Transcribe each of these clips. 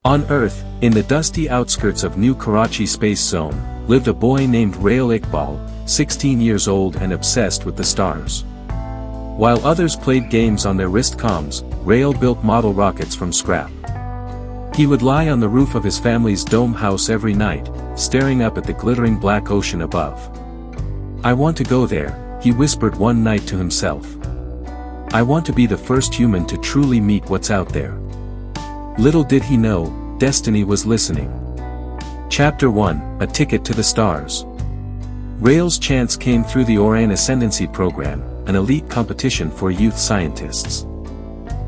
On Earth, in the dusty outskirts of New Karachi Space Zone, lived a boy named Rail Iqbal, 16 years old and obsessed with the stars. While others played games on their wrist comms, Rail built model rockets from scrap. He would lie on the roof of his family's dome house every night, staring up at the glittering black ocean above. "I want to go there," he whispered one night to himself. "I want to be the first human to truly meet what's out there." Little did he know, destiny was listening. Chapter 1, A Ticket to the Stars. Rail's chance came through the Oran Ascendancy Program, an elite competition for youth scientists.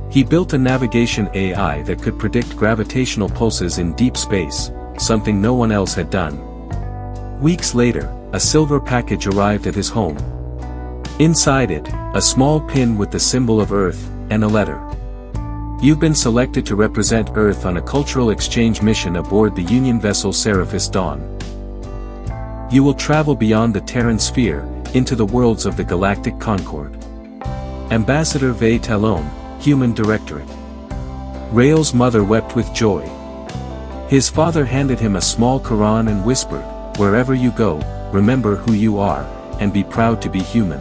He built a navigation AI that could predict gravitational pulses in deep space, something no one else had done. Weeks later, a silver package arrived at his home. Inside it, a small pin with the symbol of Earth, and a letter. "You've been selected to represent Earth on a cultural exchange mission aboard the Union vessel Seraphis Dawn. You will travel beyond the Terran sphere, into the worlds of the Galactic Concord. Ambassador Vay Talon, Human Directorate." Rail's mother wept with joy. His father handed him a small Quran and whispered, "Wherever you go, remember who you are, and be proud to be human."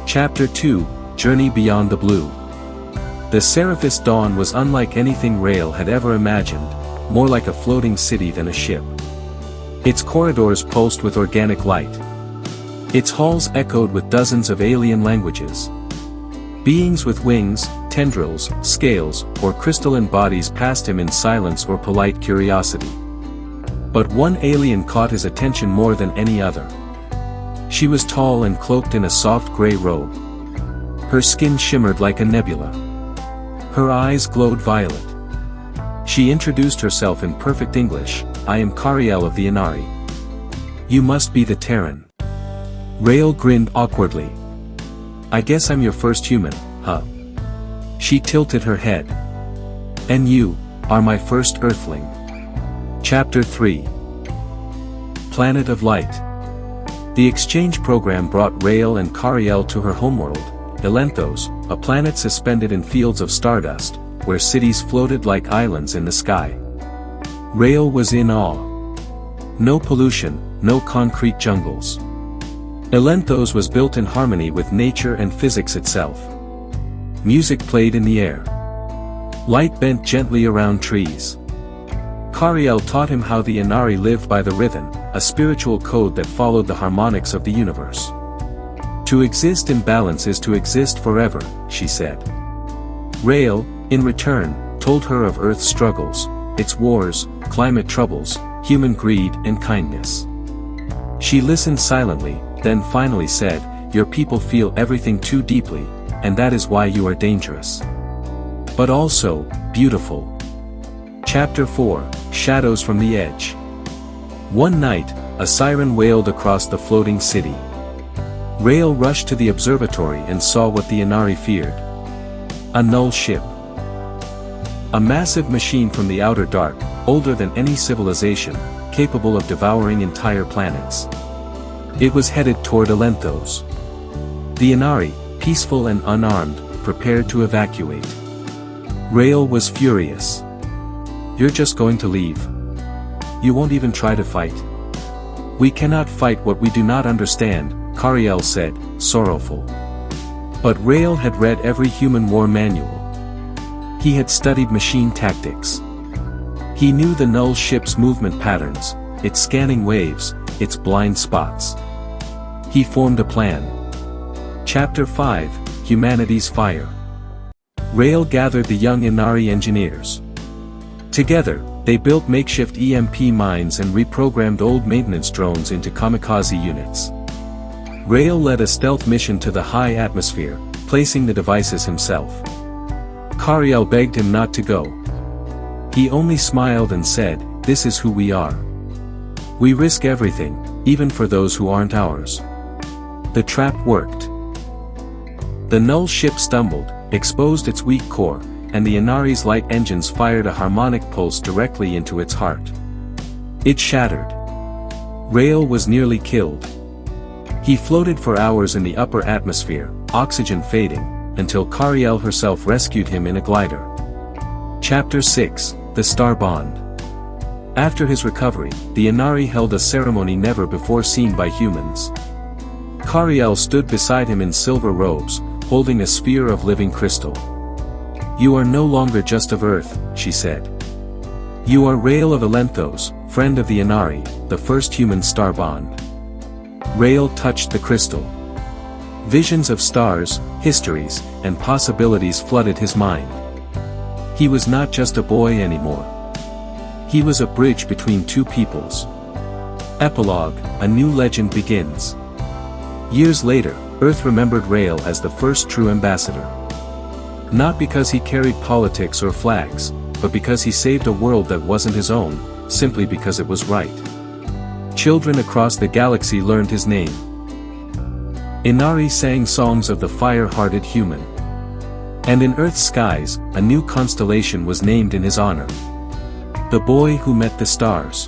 Chapter 2, Journey Beyond the Blue. The Seraphis Dawn was unlike anything Rail had ever imagined, more like a floating city than a ship. Its corridors pulsed with organic light. Its halls echoed with dozens of alien languages. Beings with wings, tendrils, scales, or crystalline bodies passed him in silence or polite curiosity. But one alien caught his attention more than any other. She was tall and cloaked in a soft gray robe. Her skin shimmered like a nebula. Her eyes glowed violet. She introduced herself in perfect English, "I am Kariel of the Inari." "You must be the Terran." Rail grinned awkwardly. "I guess I'm your first human, huh?" She tilted her head. "And you are my first Earthling." Chapter 3. Planet of Light. The exchange program brought Rail and Kariel to her homeworld, Elenthos, a planet suspended in fields of stardust, where cities floated like islands in the sky. Rail was in awe. No pollution, no concrete jungles. Elenthos was built in harmony with nature and physics itself. Music played in the air. Light bent gently around trees. Kariel taught him how the Inari lived by the rhythm, a spiritual code that followed the harmonics of the universe. "To exist in balance is to exist forever," she said. Rail, in return, told her of Earth's struggles, its wars, climate troubles, human greed and kindness. She listened silently, then finally said, "Your people feel everything too deeply, and that is why you are dangerous. But also, beautiful." Chapter 4, Shadows from the Edge. One night, a siren wailed across the floating city. Rail rushed to the observatory and saw what the Inari feared. A null ship. A massive machine from the outer dark, older than any civilization, capable of devouring entire planets. It was headed toward Elenthos. The Inari, peaceful and unarmed, prepared to evacuate. Rail was furious. "You're just going to leave? You won't even try to fight?" "We cannot fight what we do not understand," Kariel said, sorrowful. But Rail had read every human war manual. He had studied machine tactics. He knew the null ship's movement patterns, its scanning waves, its blind spots. He formed a plan. Chapter 5, Humanity's Fire. Rail gathered the young Inari engineers. Together, they built makeshift EMP mines and reprogrammed old maintenance drones into kamikaze units. Rail led a stealth mission to the high atmosphere, placing the devices himself. Kariel begged him not to go. He only smiled and said, "This is who we are. We risk everything, even for those who aren't ours." The trap worked. The null ship stumbled, exposed its weak core, and the Inari's light engines fired a harmonic pulse directly into its heart. It shattered. Rail was nearly killed. He floated for hours in the upper atmosphere, oxygen fading, until Kariel herself rescued him in a glider. Chapter 6, the Star Bond. After his recovery, the Inari held a ceremony never before seen by humans. Cariel stood beside him in silver robes, holding a sphere of living crystal. "You are no longer just of Earth," she said. "You are Rael of Elenthos, friend of the Inari, the first human Star Bond." Rael touched the crystal. Visions of stars, histories, and possibilities flooded his mind. He was not just a boy anymore. He was a bridge between two peoples. Epilogue, a new legend begins. Years later, Earth remembered Rael as the first true ambassador. Not because he carried politics or flags, but because he saved a world that wasn't his own, simply because it was right. Children across the galaxy learned his name. Inari sang songs of the fire-hearted human. And in Earth's skies, a new constellation was named in his honor. The boy who met the stars.